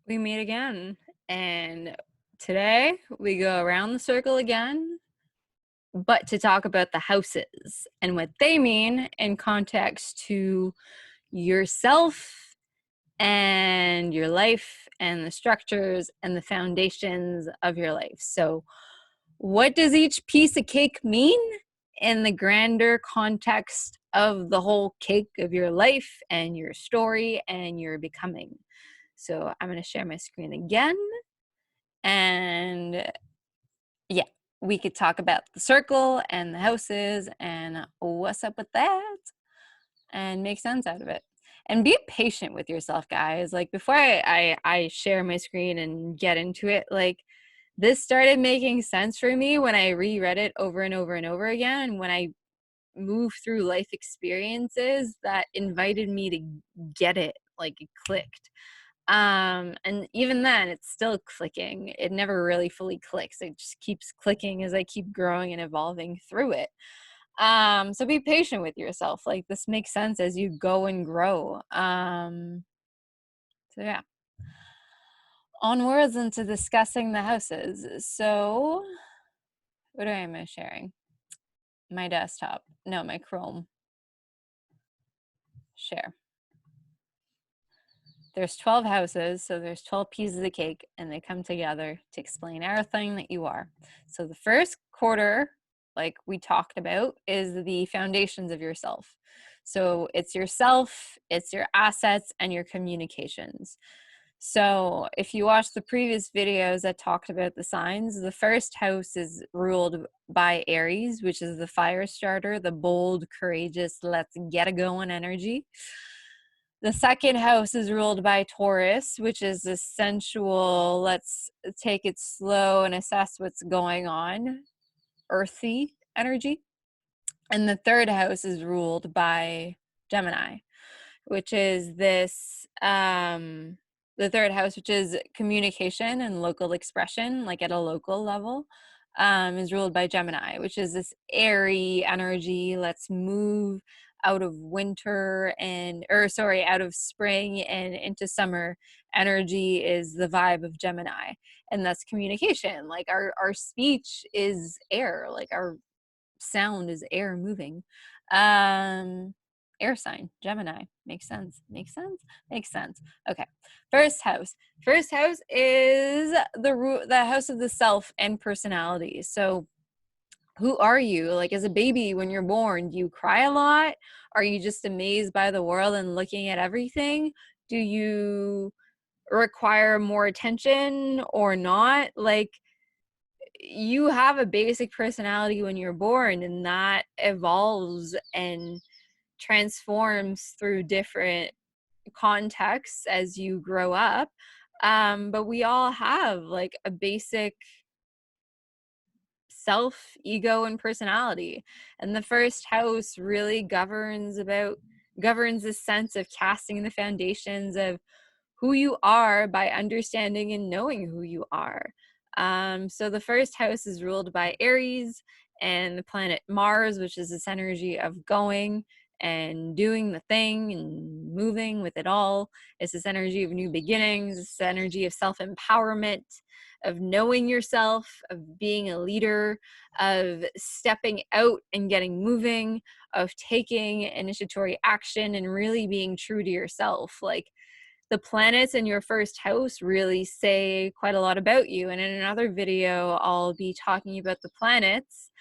We meet again, and today we go around the circle again, but to talk about the houses and what they mean in context to yourself and your life and the structures and the foundations of your life. So, what does each piece of cake mean in the grander context of the whole cake of your life and your story and your becoming? So, I'm going to share my screen again. And yeah, we could talk about the circle and the houses and what's up with that and make sense out of it. And be patient with yourself, guys. Like before I share my screen and get into it, like this started making sense for me when I reread it over and over and over again. And when I moved through life experiences that invited me to get it, like it clicked. And even then it's still clicking. It never really fully clicks. It just keeps clicking as I keep growing and evolving through it. So be patient with yourself. Like this makes sense as you go and grow. So yeah, onwards into discussing the houses. So what am I sharing? My desktop. No, my Chrome. Share. There's 12 houses, so there's 12 pieces of cake, and they come together to explain everything that you are. So the first quarter, like we talked about, is the foundations of yourself. So it's yourself, it's your assets, and your communications. So if you watch the previous videos that talked about the signs, the first house is ruled by Aries, which is the fire starter, the bold, courageous, let's get it going energy. The second house is ruled by Taurus, which is the sensual, let's take it slow and assess what's going on, earthy energy. And the third house is ruled by Gemini, which is this, the third house, which is communication and local expression, like at a local level, is ruled by Gemini, which is this airy energy. Let's move out of winter out of spring and into summer. Energy is the vibe of Gemini, and that's communication. Like our speech is air, like our sound is air moving. Air sign, Gemini. Makes sense. Makes sense. Makes sense. Okay. First house. First house is the house of the self and personality. So who are you? Like as a baby when you're born, do you cry a lot? Are you just amazed by the world and looking at everything? Do you require more attention or not? Like you have a basic personality when you're born, and that evolves and transforms through different contexts as you grow up. But we all have like a basic self, ego, and personality. And the first house really governs this sense of casting the foundations of who you are by understanding and knowing who you are. So the first house is ruled by Aries and the planet Mars, which is this energy of going and doing the thing and moving with it all. It's this energy of new beginnings, this energy of self-empowerment, of knowing yourself, of being a leader, of stepping out and getting moving, of taking initiatory action and really being true to yourself. Like the planets in your first house really say quite a lot about you. And in another video, I'll be talking about the planets.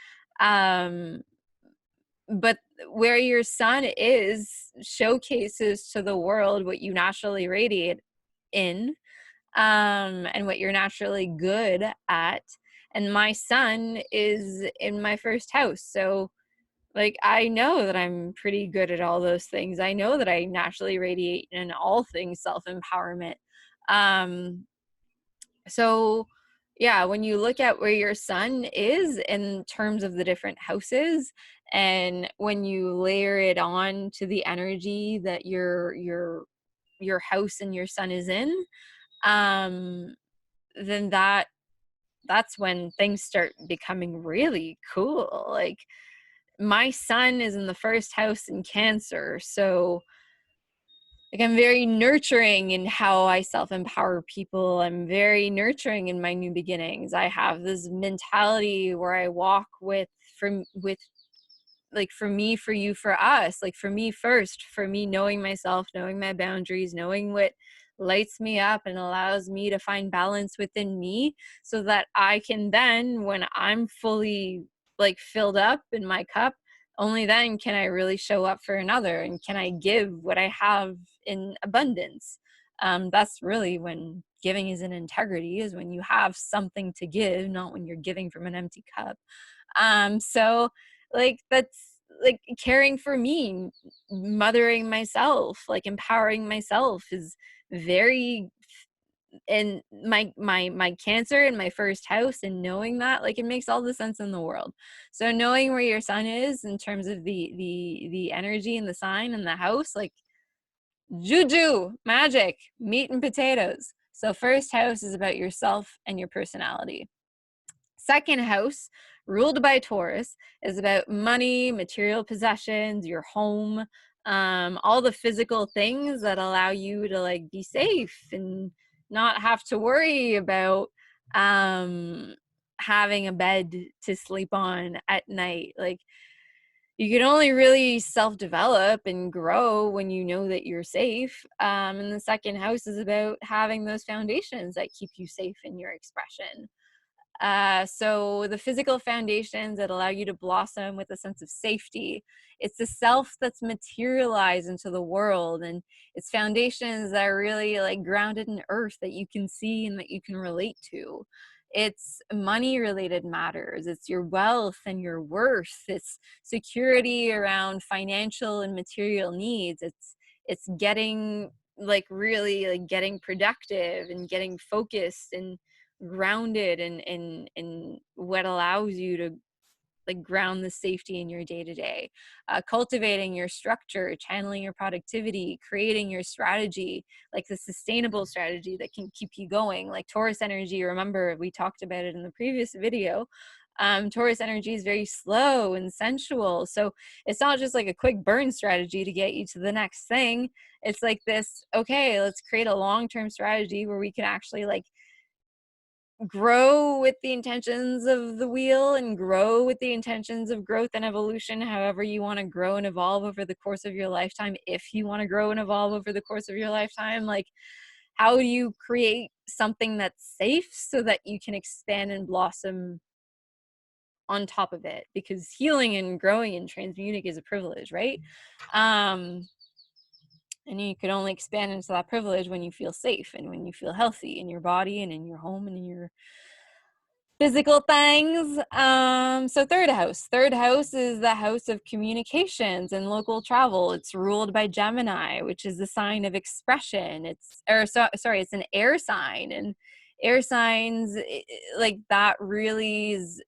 But where your sun is showcases to the world what you naturally radiate in, and what you're naturally good at. And my sun is in my first house. So like I know that I'm pretty good at all those things. I know that I naturally radiate in all things self-empowerment. Um, so yeah, when you look at where your sun is in terms of the different houses, and when you layer it on to the energy that your house and your sun is in, um, then that's when things start becoming really cool. Like my sun is in the first house in Cancer, so like I'm very nurturing in how I self-empower people. I'm very nurturing in my new beginnings. I have this mentality where I walk with like for me, for you, for us, like for me first, for me, knowing myself, knowing my boundaries, knowing what lights me up and allows me to find balance within me, so that I can then, when I'm fully like filled up in my cup, only then can I really show up for another and can I give what I have in abundance. That's really when giving is in integrity, is when you have something to give, not when you're giving from an empty cup. So like that's like caring for me, mothering myself, like empowering myself is very, and my cancer in my first house, and knowing that, like, it makes all the sense in the world. So knowing where your sun is in terms of the energy and the sign and the house, like juju, magic, meat and potatoes. So first house is about yourself and your personality. Second house, ruled by Taurus, is about money, material possessions, your home, all the physical things that allow you to like be safe and not have to worry about um, having a bed to sleep on at night. Like, you can only really self-develop and grow when you know that you're safe. And the second house is about having those foundations that keep you safe in your expression. So the physical foundations that allow you to blossom with a sense of safety. It's the self that's materialized into the world, and it's foundations that are really like grounded in earth that you can see and that you can relate to. It's money related matters. It's your wealth and your worth. It's security around financial and material needs. It's getting like really like getting productive and getting focused and grounded in what allows you to like ground the safety in your day to day, cultivating your structure, channeling your productivity, creating your strategy, like the sustainable strategy that can keep you going. Like Taurus energy, remember we talked about it in the previous video. Taurus energy is very slow and sensual. So it's not just like a quick burn strategy to get you to the next thing. It's like this, okay, let's create a long term strategy where we can actually like grow with the intentions of the wheel and grow with the intentions of growth and evolution, however you want to grow and evolve over the course of your lifetime. If you want to grow and evolve over the course of your lifetime, like, how do you create something that's safe so that you can expand and blossom on top of it? Because healing and growing and transmuting is a privilege, right? And you can only expand into that privilege when you feel safe and when you feel healthy in your body and in your home and in your physical things. So third house is the house of communications and local travel. It's ruled by Gemini, which is the sign of expression. It's an air sign, and air signs like that really is,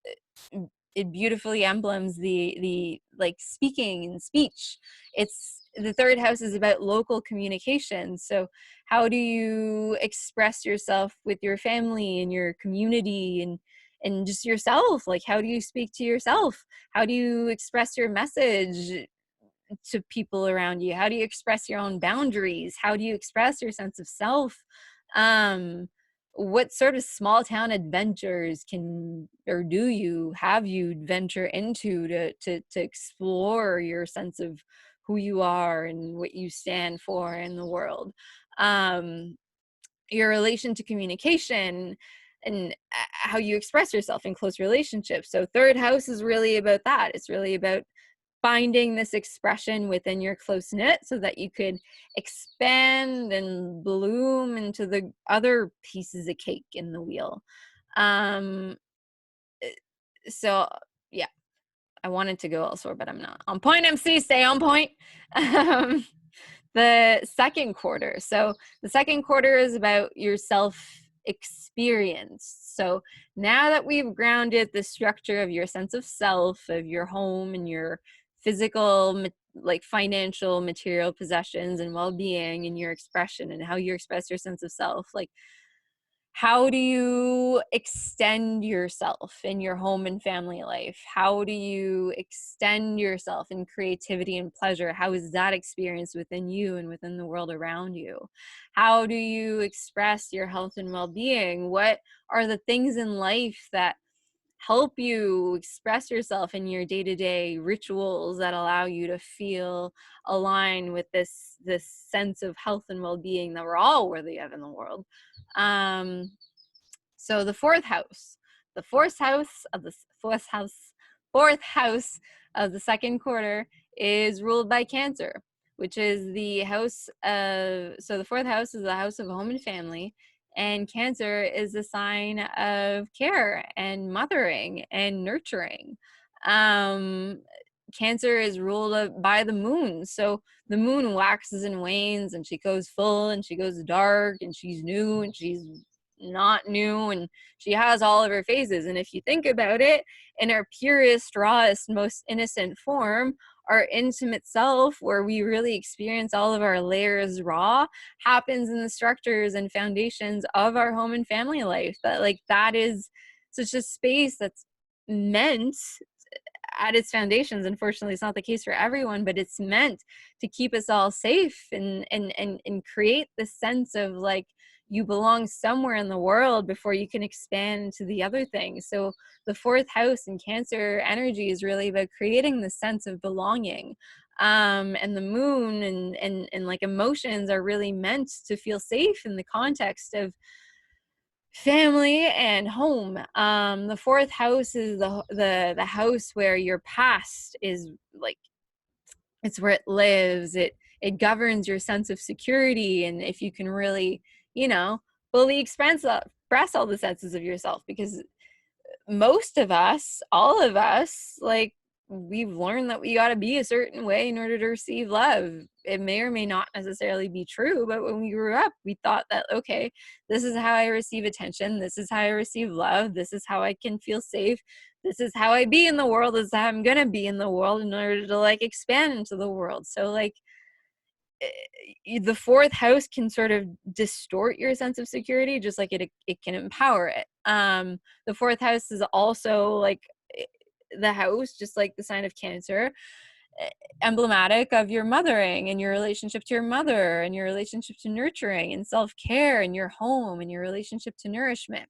it beautifully emblems the like speaking and speech. It's the third house is about local communication. So how do you express yourself with your family and your community and just yourself? Like, how do you speak to yourself? How do you express your message to people around you? How do you express your own boundaries? How do you express your sense of self? um what sort of small town adventures can or do you have you venture into to explore your sense of who you are and what you stand for in the world? um your relation to communication and how you express yourself in close relationships. So third house is really about that. It's really about finding this expression within your close knit so that you could expand and bloom into the other pieces of cake in the wheel. Um, so yeah, I wanted to go elsewhere, but I'm not. On point, MC, stay on point. Um, the second quarter. So the second quarter is about your self experience. So now that we've grounded the structure of your sense of self, of your home and your physical, like financial, material possessions and well-being and your expression and how you express your sense of self, like How do you extend yourself in your home and family life? How do you extend yourself in creativity and pleasure? How is that experienced within you and within the world around you? How do you express your health and well-being? What are the things in life that help you express yourself in your day-to-day rituals that allow you to feel aligned with this sense of health and well-being that we're all worthy of in the world? um so the fourth house, fourth house of the second quarter is ruled by Cancer, which is the house of, so the fourth house is the house of home and family, and Cancer is the sign of care and mothering and nurturing. Um, Cancer is ruled by the moon. So the moon waxes and wanes, and she goes full and she goes dark, and she's new and she's not new, and she has all of her phases. And if you think about it, in our purest, rawest, most innocent form, our intimate self, where we really experience all of our layers raw, happens in the structures and foundations of our home and family life. That, like, that is such a space that's meant at its foundations. Unfortunately, it's not the case for everyone, but it's meant to keep us all safe and create this sense of like you belong somewhere in the world before you can expand to the other things. So the fourth house in Cancer energy is really about creating the sense of belonging. And the moon and like emotions are really meant to feel safe in the context of family and home. The fourth house is the house where your past is like, it's where it lives. It governs your sense of security, and if you can really, you know, fully express all the senses of yourself, because most of us, all of us, like, we've learned that we got to be a certain way in order to receive love. It may or may not necessarily be true, but when we grew up, we thought that, okay, this is how I receive attention. This is how I receive love. This is how I can feel safe. This is how I be in the world. This is how I'm going to be in the world in order to like expand into the world. So like, the fourth house can sort of distort your sense of security, just like it can empower it. The fourth house is also like the house, just like the sign of Cancer, emblematic of your mothering and your relationship to your mother and your relationship to nurturing and self-care and your home and your relationship to nourishment.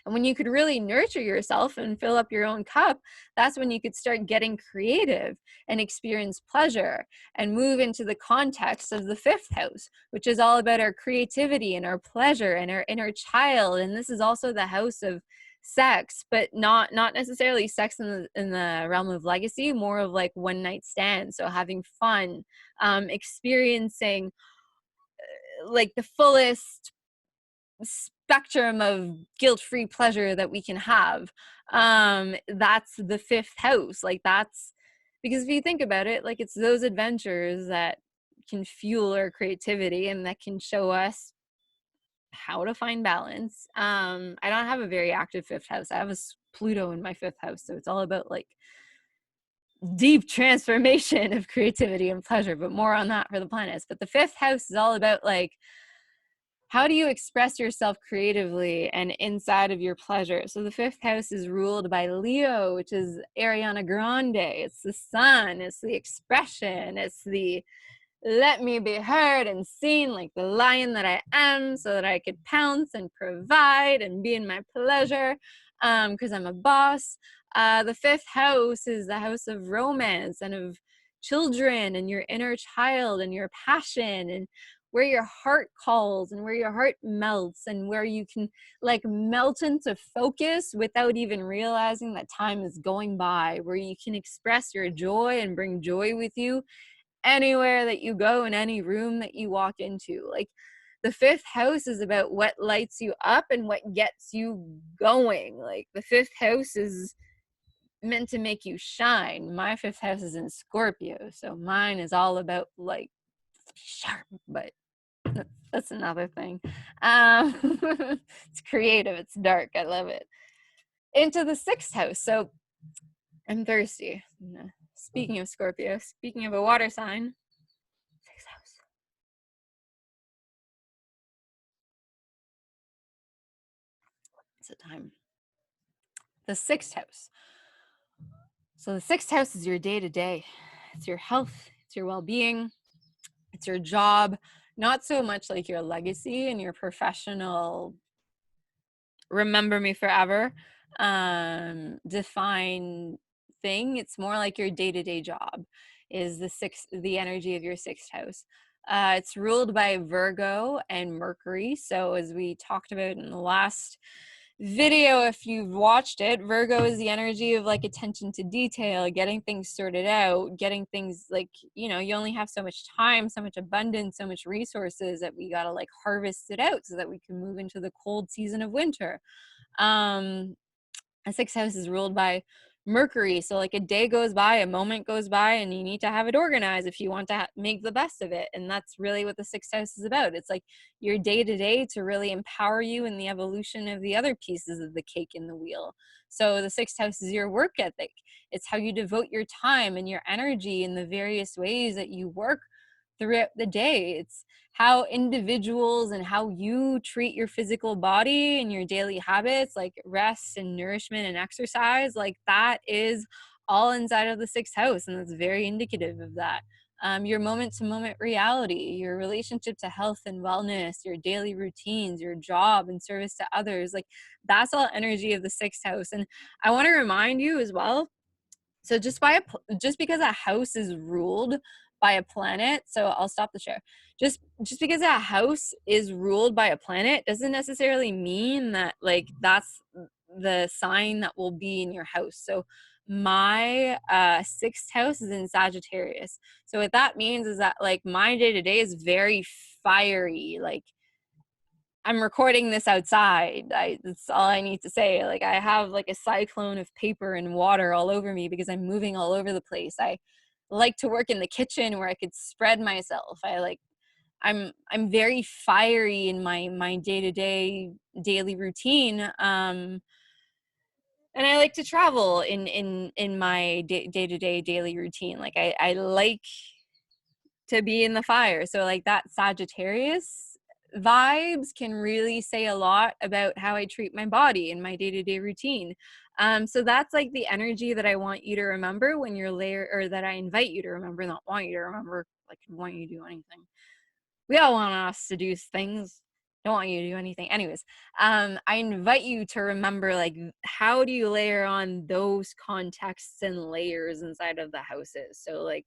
And when you could really nurture yourself and fill up your own cup, that's when you could start getting creative and experience pleasure and move into the context of the fifth house, which is all about our creativity and our pleasure and our inner child. And this is also the house of sex, but not necessarily sex in the realm of legacy, more of like one night stands. So having fun, experiencing like the fullest spectrum of guilt-free pleasure that we can have. That's the fifth house. Like, that's because if you think about it, like, it's those adventures that can fuel our creativity and that can show us how to find balance. I don't have a very active fifth house. I have a Pluto in my fifth house, so it's all about like deep transformation of creativity and pleasure, but more on that for the planets. But the fifth house is all about like, how do you express yourself creatively and inside of your pleasure? So the fifth house is ruled by Leo, which is Ariana Grande. It's the sun, it's the expression, it's the let me be heard and seen like the lion that I am, so that I could pounce and provide and be in my pleasure, because I'm a boss. The fifth house is the house of romance and of children and your inner child and your passion and where your heart calls and where your heart melts and where you can like melt into focus without even realizing that time is going by, where you can express your joy and bring joy with you anywhere that you go, in any room that you walk into. Like, the fifth house is about what lights you up and what gets you going. Like, the fifth house is meant to make you shine. My fifth house is in Scorpio, so mine is all about like sharp, but that's another thing. It's creative, it's dark, I love it. Into the sixth house. So I'm thirsty. Speaking of Scorpio, speaking of a water sign, sixth house. So time. The sixth house. So the sixth house is your day-to-day. It's your health, it's your well-being, it's your job, not so much like your legacy and your professional remember me forever define thing. It's more like your day-to-day job is the energy of your sixth house. It's ruled by Virgo and Mercury. So as we talked about in the last video, if you've watched it, Virgo is the energy of like attention to detail, getting things sorted out, getting things like, you know, you only have so much time, so much abundance, so much resources that we got to like harvest it out so that we can move into the cold season of winter. A sixth house is ruled by Mercury. So like a day goes by, a moment goes by, and you need to have it organized if you want to make the best of it. And that's really what the sixth house is about. It's like your day to day to really empower you in the evolution of the other pieces of the cake in the wheel. So the sixth house is your work ethic. It's how you devote your time and your energy in the various ways that you work throughout the day. It's how individuals and how you treat your physical body and your daily habits, like rest and nourishment and exercise, like that is all inside of the sixth house. And that's very indicative of that. Your moment to moment reality, your relationship to health and wellness, your daily routines, your job and service to others, like that's all energy of the sixth house. And I want to remind you as well, so just because a house is ruled by a planet, so I'll stop the share. Just because a house is ruled by a planet doesn't necessarily mean that like that's the sign that will be in your house. So my sixth house is in Sagittarius. So what that means is that like my day to day is very fiery. Like I'm recording this outside. That's all I need to say. Like I have like a cyclone of paper and water all over me because I'm moving all over the place. I like to work in the kitchen where I could spread myself. I'm very fiery in my day-to-day daily routine. And I like to travel in my day-to-day daily routine. Like I like to be in the fire. So like that Sagittarius vibes can really say a lot about how I treat my body in my day-to-day routine. So that's like the energy that I want you to remember when you're or that I invite you to remember, not want you to remember, like want you to do anything. We all want us to do things. Don't want you to do anything. Anyways, I invite you to remember, like, how do you layer on those contexts and layers inside of the houses? So like,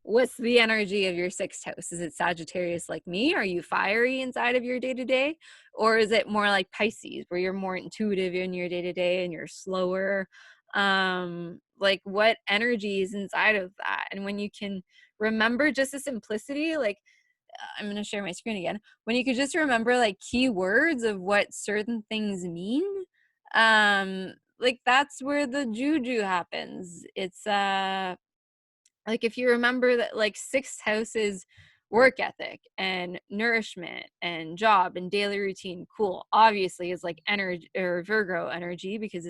what's the energy of your sixth house? Is it Sagittarius like me? Are you fiery inside of your day-to-day? Or is it more like Pisces where you're more intuitive in your day-to-day and you're slower? Like what energy is inside of that? And when you can remember just the simplicity, like I'm going to share my screen again. When you could just remember like keywords of what certain things mean, like that's where the juju happens. It's like if you remember that like sixth house is work ethic and nourishment and job and daily routine, cool, obviously is like energy or Virgo energy because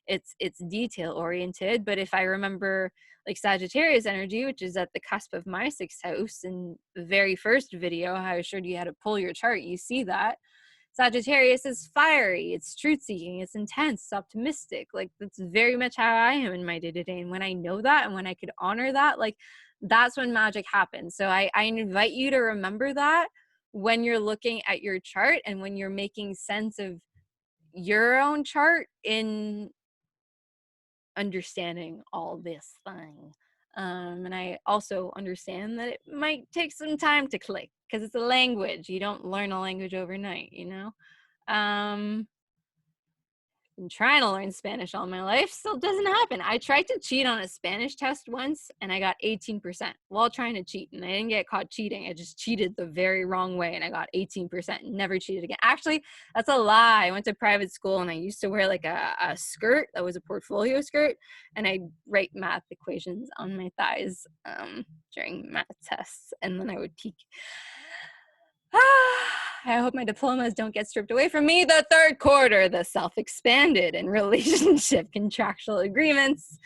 it's detail oriented. But if I remember like Sagittarius energy, which is at the cusp of my sixth house, in the very first video how I showed you how to pull your chart, you see that Sagittarius is fiery, it's truth seeking, it's intense, it's optimistic. Like that's very much how I am in my day to day. And when I know that and when I could honor that, like that's when magic happens. So I invite you to remember that when you're looking at your chart and when you're making sense of your own chart in understanding all this thing. And I also understand that it might take some time to click because it's a language. You don't learn a language overnight, you know? Been trying to learn Spanish all my life, still doesn't happen. I tried to cheat on a Spanish test once and I got 18% while trying to cheat, and I didn't get caught cheating. I just cheated the very wrong way and I got 18% and never cheated again. Actually, that's a lie. I went to private school and I used to wear like a skirt that was a portfolio skirt, and I'd write math equations on my thighs during math tests, and then I would peek. I hope my diplomas don't get stripped away from me. The third quarter, the self-expanded and relationship contractual agreements,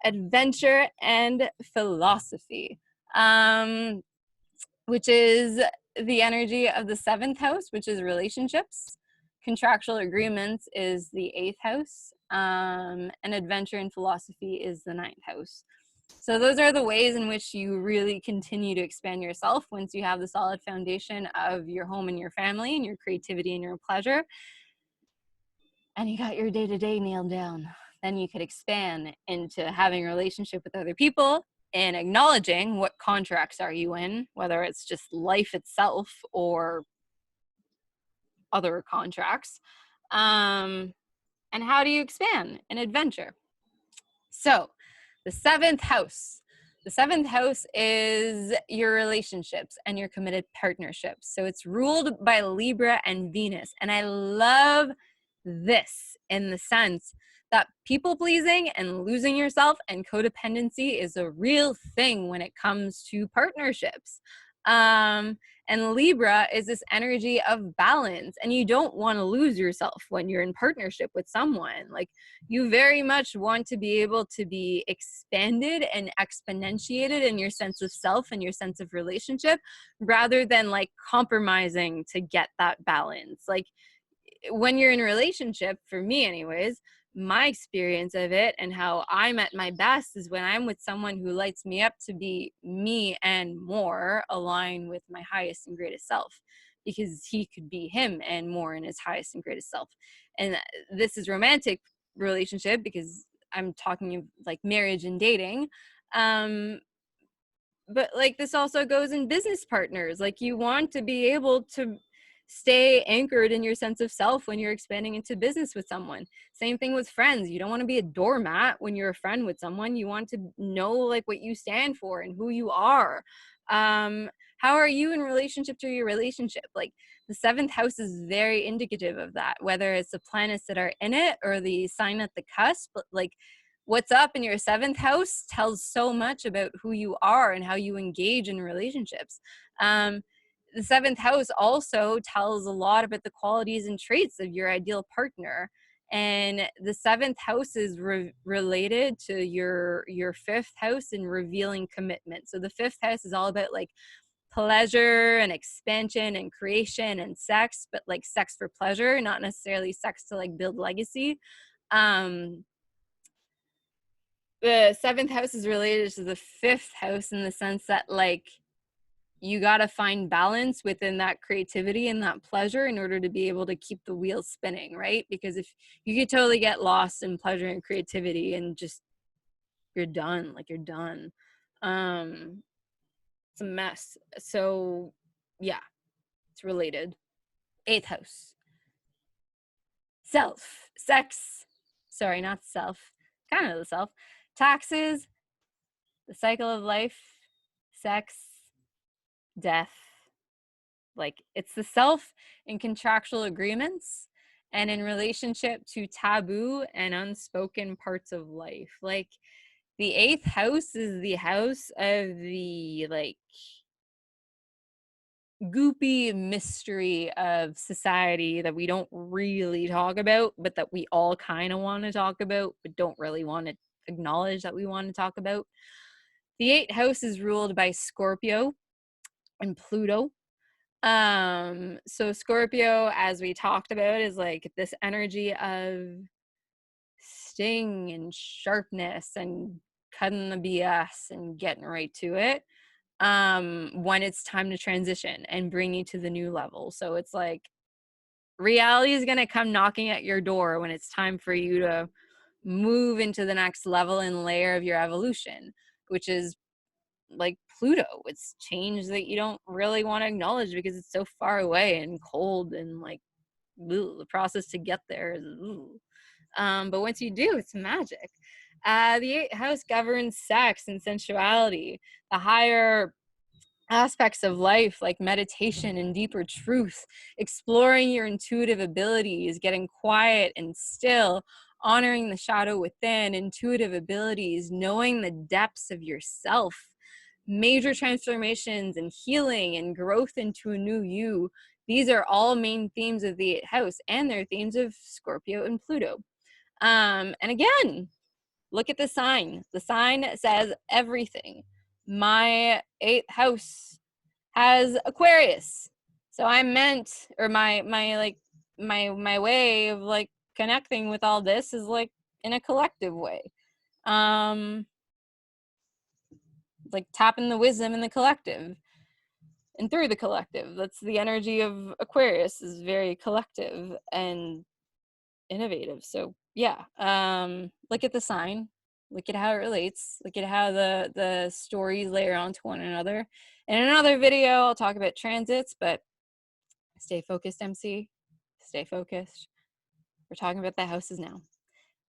adventure, and philosophy, which is the energy of the seventh house, which is relationships, Contractual agreements is the 8th house, and adventure and philosophy is the 9th house. So those are the ways in which you really continue to expand yourself once you have the solid foundation of your home and your family and your creativity and your pleasure, and you got your day-to-day nailed down. Then you could expand into having a relationship with other people and acknowledging what contracts are you in, whether it's just life itself or other contracts. And how do you expand an adventure? So the 7th house. The 7th house is your relationships and your committed partnerships. So it's ruled by Libra and Venus. And I love this in the sense that people pleasing and losing yourself and codependency is a real thing when it comes to partnerships. And Libra is this energy of balance, and you don't want to lose yourself when you're in partnership with someone. Like, you very much want to be able to be expanded and exponentiated in your sense of self and your sense of relationship, rather than like compromising to get that balance. Like, when you're in a relationship, for me anyways, my experience of it and how I'm at my best is when I'm with someone who lights me up to be me and more aligned with my highest and greatest self, because he could be him and more in his highest and greatest self. And this is romantic relationship, because I'm talking like marriage and dating. But like, this also goes in business partners. Like, you want to be able to stay anchored in your sense of self when you're expanding into business with someone. Same thing with friends. You don't want to be a doormat when you're a friend with someone. You want to know like what you stand for and who you are. How are you in relationship to your relationship? Like, the 7th house is very indicative of that, whether it's the planets that are in it or the sign at the cusp. Like, what's up in your 7th house tells so much about who you are and how you engage in relationships. The 7th house also tells a lot about the qualities and traits of your ideal partner. And the 7th house is related to your 5th house in revealing commitment. So the 5th house is all about like pleasure and expansion and creation and sex, but like sex for pleasure, not necessarily sex to like build legacy. The 7th house is related to the 5th house in the sense that like, you got to find balance within that creativity and that pleasure in order to be able to keep the wheels spinning, right? Because if you could totally get lost in pleasure and creativity and just you're done, like you're done. It's a mess. So yeah, it's related. 8th house. Self, sex, sorry, not self, kind of the self, taxes, the cycle of life, sex, death. Like, it's the self in contractual agreements and in relationship to taboo and unspoken parts of life. Like, the 8th house is the house of the like goopy mystery of society that we don't really talk about, but that we all kind of want to talk about, but don't really want to acknowledge that we want to talk about. The 8th house is ruled by Scorpio and Pluto. So Scorpio, as we talked about, is like this energy of sting and sharpness and cutting the BS and getting right to it. When it's time to transition and bring you to the new level. So it's like, reality is going to come knocking at your door when it's time for you to move into the next level and layer of your evolution, which is like Pluto. It's change that you don't really want to acknowledge because it's so far away and cold and like, the process to get there is but once you do, it's magic. The 8th house governs sex and sensuality, the higher aspects of life like meditation and deeper truth, exploring your intuitive abilities, getting quiet and still, honoring the shadow within, intuitive abilities, knowing the depths of yourself, major transformations and healing and growth into a new you. These are all main themes of the 8th house, and they're themes of Scorpio and Pluto. And again, look at the sign. The sign says everything. My 8th house has Aquarius. So I'm meant, or my like my way of like connecting with all this is like in a collective way. Like tapping the wisdom in the collective and through the collective. That's the energy of Aquarius, is very collective and innovative. So yeah, look at the sign, look at how it relates, look at how the stories layer onto one another. In another video I'll talk about transits, but stay focused, MC, stay focused. We're talking about the houses now,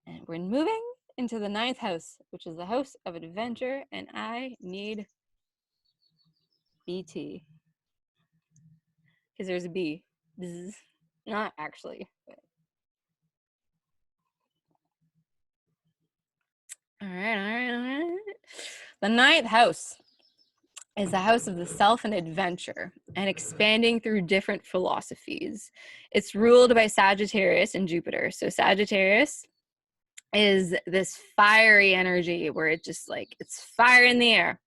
and we're moving into the ninth house, which is the house of adventure, and I need BT because there's a B. Bzz. Not actually, but all right. The ninth house is the house of the self and adventure and expanding through different philosophies. It's ruled by Sagittarius and Jupiter. So Sagittarius is this fiery energy where it just like, it's fire in the air.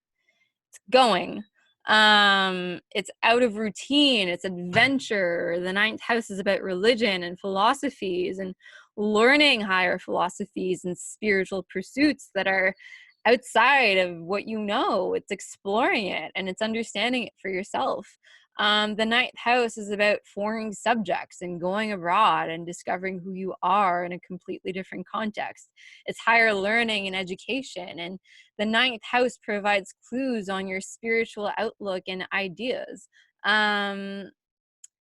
It's going. It's out of routine, it's adventure. The ninth house is about religion and philosophies and learning higher philosophies and spiritual pursuits that are outside of what you know. It's exploring it and it's understanding it for yourself. The ninth house is about foreign subjects and going abroad and discovering who you are in a completely different context. It's higher learning and education, and the ninth house provides clues on your spiritual outlook and ideas. And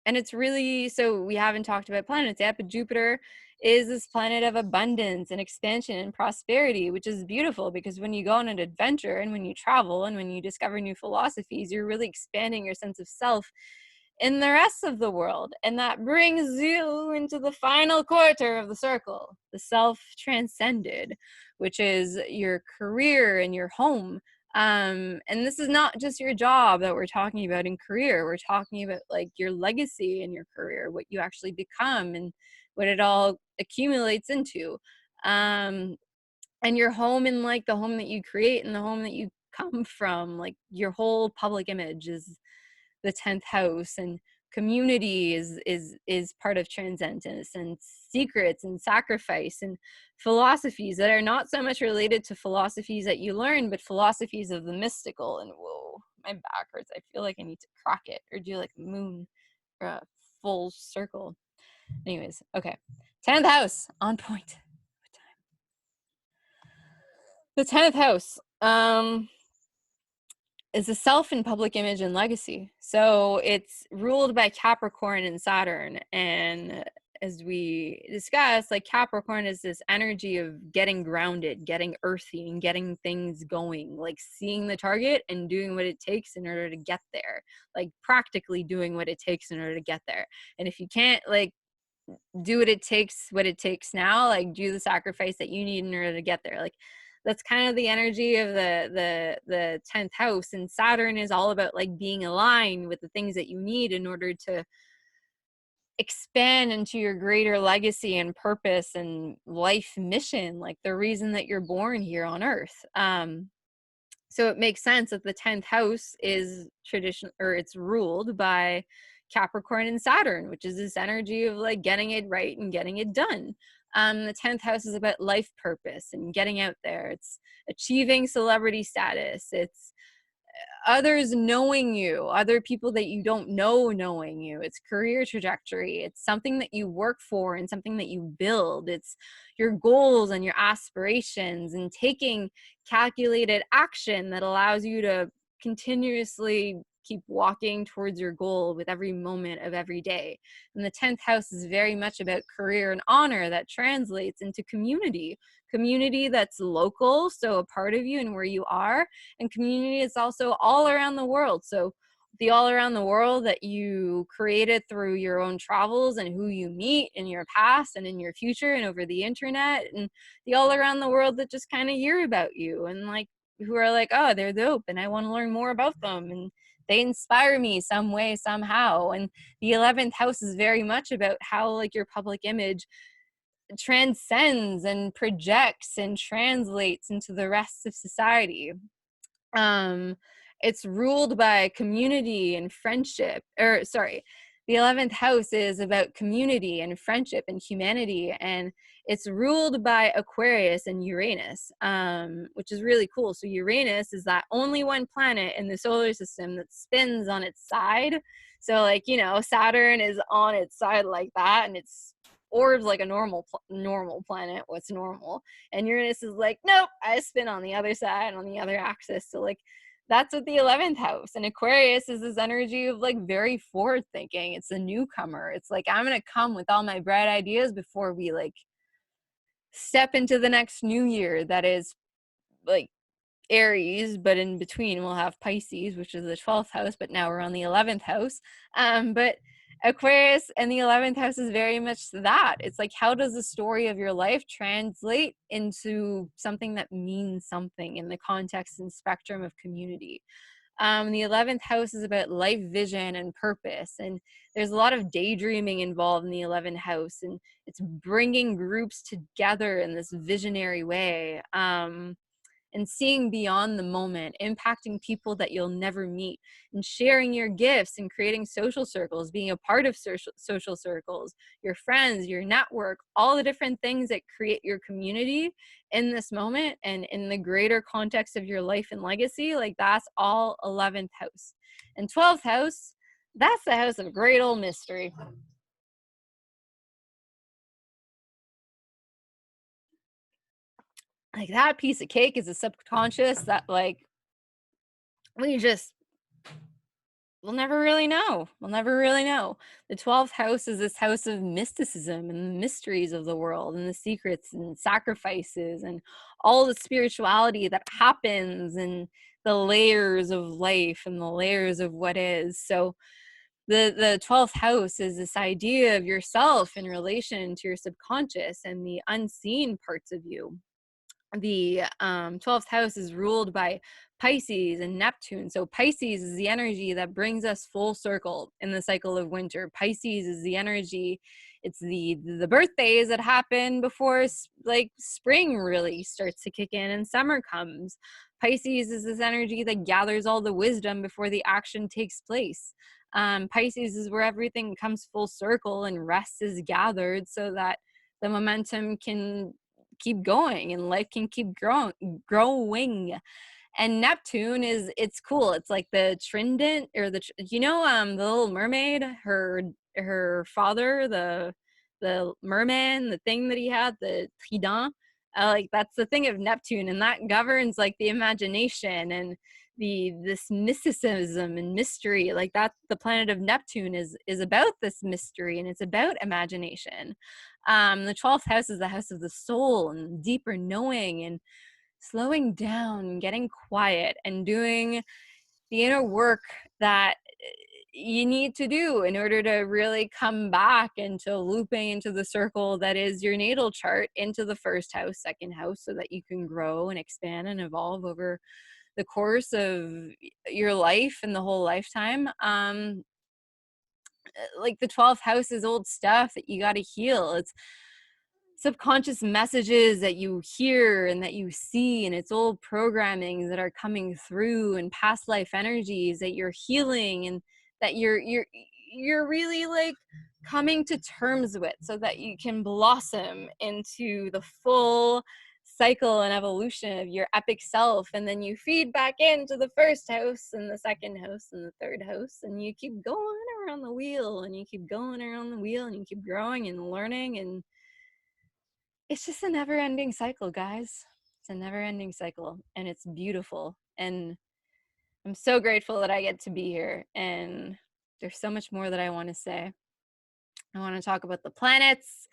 it's really, so we haven't talked about planets yet, but Jupiter is this planet of abundance and expansion and prosperity, which is beautiful because when you go on an adventure and when you travel and when you discover new philosophies, you're really expanding your sense of self in the rest of the world. And that brings you into the final quarter of the circle, the self transcended, which is your career and your home. And this is not just your job that we're talking about in career. We're talking about like your legacy in your career, what you actually become and what it all accumulates into. And your home, and like the home that you create and the home that you come from, like your whole public image is the 10th house. And community is part of transcendence, and secrets and sacrifice and philosophies that are not so much related to philosophies that you learn, but philosophies of the mystical. And whoa, my back hurts. I feel like I need to crack it or do like a moon or a full circle. Anyways, okay, 10th house on point. The 10th house is the self and public image and legacy. So it's ruled by Capricorn and Saturn. And as we discussed, like Capricorn is this energy of getting grounded, getting earthy, and getting things going, like seeing the target and doing what it takes in order to get there, like practically doing what it takes in order to get there. And if you can't like do what it takes now, like do the sacrifice that you need in order to get there, like that's kind of the energy of the 10th house. And Saturn is all about like being aligned with the things that you need in order to expand into your greater legacy and purpose and life mission, like the reason that you're born here on earth. So it makes sense that the 10th house is tradition, or it's ruled by Capricorn and Saturn, which is this energy of like getting it right and getting it done. The 10th house is about life purpose and getting out there. It's achieving celebrity status. It's others knowing you, other people that you don't know knowing you. It's career trajectory. It's something that you work for and something that you build. It's your goals and your aspirations and taking calculated action that allows you to continuously keep walking towards your goal with every moment of every day. And the 10th house is very much about career and honor that translates into community that's local, so a part of you and where you are, and community is also all around the world. So the all around the world that you created through your own travels and who you meet in your past and in your future and over the internet, and the all around the world that just kind of hear about you and like who are like, oh, they're dope and I want to learn more about them and they inspire me some way somehow. And the 11th house is very much about how like your public image transcends and projects and translates into the rest of society. It's ruled by community and friendship, or sorry, The 11th house is about community and friendship and humanity, and it's ruled by Aquarius and Uranus, which is really cool. So Uranus is that only one planet in the solar system that spins on its side. So, like, you know, Saturn is on its side like that, and it's orbs like a normal planet. What's normal? And Uranus is like, nope, I spin on the other side, on the other axis. So, like, that's what the 11th house. And Aquarius is this energy of like very forward thinking. It's a newcomer. It's like, I'm going to come with all my bright ideas before we like step into the next new year that is like Aries, but in between we'll have Pisces, which is the 12th house, but now we're on the 11th house. But Aquarius and the 11th house is very much that. It's like, how does the story of your life translate into something that means something in the context and spectrum of community? The 11th house is about life vision and purpose. And there's a lot of daydreaming involved in the 11th house. And it's bringing groups together in this visionary way. And seeing beyond the moment, impacting people that you'll never meet, and sharing your gifts and creating social circles, being a part of social circles, your friends, your network, all the different things that create your community in this moment and in the greater context of your life and legacy. Like, that's all 11th house. And 12th house, that's the house of great old mystery. Like, that piece of cake is a subconscious that like we just we'll never really know. We'll never really know. The 12th house is this house of mysticism and the mysteries of the world and the secrets and sacrifices and all the spirituality that happens and the layers of life and the layers of what is. So the 12th house is this idea of yourself in relation to your subconscious and the unseen parts of you. The 12th house is ruled by Pisces and Neptune. So Pisces is the energy that brings us full circle in the cycle of winter. Pisces is the energy, it's the birthdays that happen before like spring really starts to kick in and summer comes. Pisces is this energy that gathers all the wisdom before the action takes place. Pisces is where everything comes full circle and rest is gathered so that the momentum can keep going and life can keep growing. And Neptune is, it's cool, it's like the trident, or the the Little Mermaid, her father, the merman, the thing that he had, the trident, like that's the thing of Neptune, and that governs like the imagination and this mysticism and mystery. Like, that the planet of Neptune is about this mystery and it's about imagination. The 12th house is the house of the soul and deeper knowing and slowing down, getting quiet, and doing the inner work that you need to do in order to really come back into looping into the circle that is your natal chart, into the first house, second house, so that you can grow and expand and evolve over the course of your life and the whole lifetime. Like, the 12th house is old stuff that you got to heal. It's subconscious messages that you hear and that you see, and it's old programming that are coming through, and past life energies that you're healing, and that you're really like coming to terms with, so that you can blossom into the full cycle and evolution of your epic self. And then you feed back into the first house and the second house and the third house, and you keep going around the wheel, and you keep going around the wheel, and you keep growing and learning. And it's just a never ending cycle, guys. It's a never ending cycle, and it's beautiful. And I'm so grateful that I get to be here. And there's so much more that I want to say. I want to talk about the planets.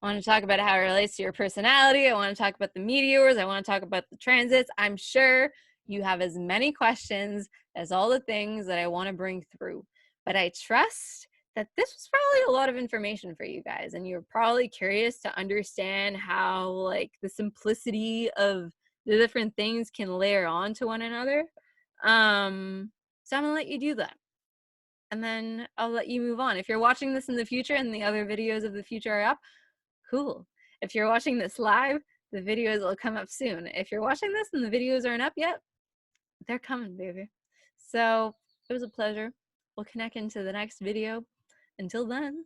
I want to talk about how it relates to your personality. I want to talk about the meteors. I want to talk about the transits. I'm sure you have as many questions as all the things that I want to bring through. But I trust that this was probably a lot of information for you guys, and you're probably curious to understand how like the simplicity of the different things can layer on to one another. So I'm gonna let you do that, and then I'll let you move on. If you're watching this in the future and the other videos of the future are up, cool. If you're watching this live, the videos will come up soon. If you're watching this and the videos aren't up yet, they're coming, baby. So it was a pleasure. We'll connect into the next video. until then,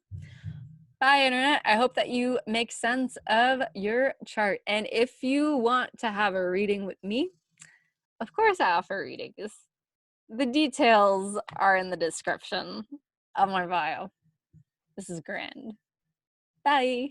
bye, Internet. I hope that you make sense of your chart. And if you want to have a reading with me, of course I offer readings. The details are in the description of my bio. This is grand. Bye.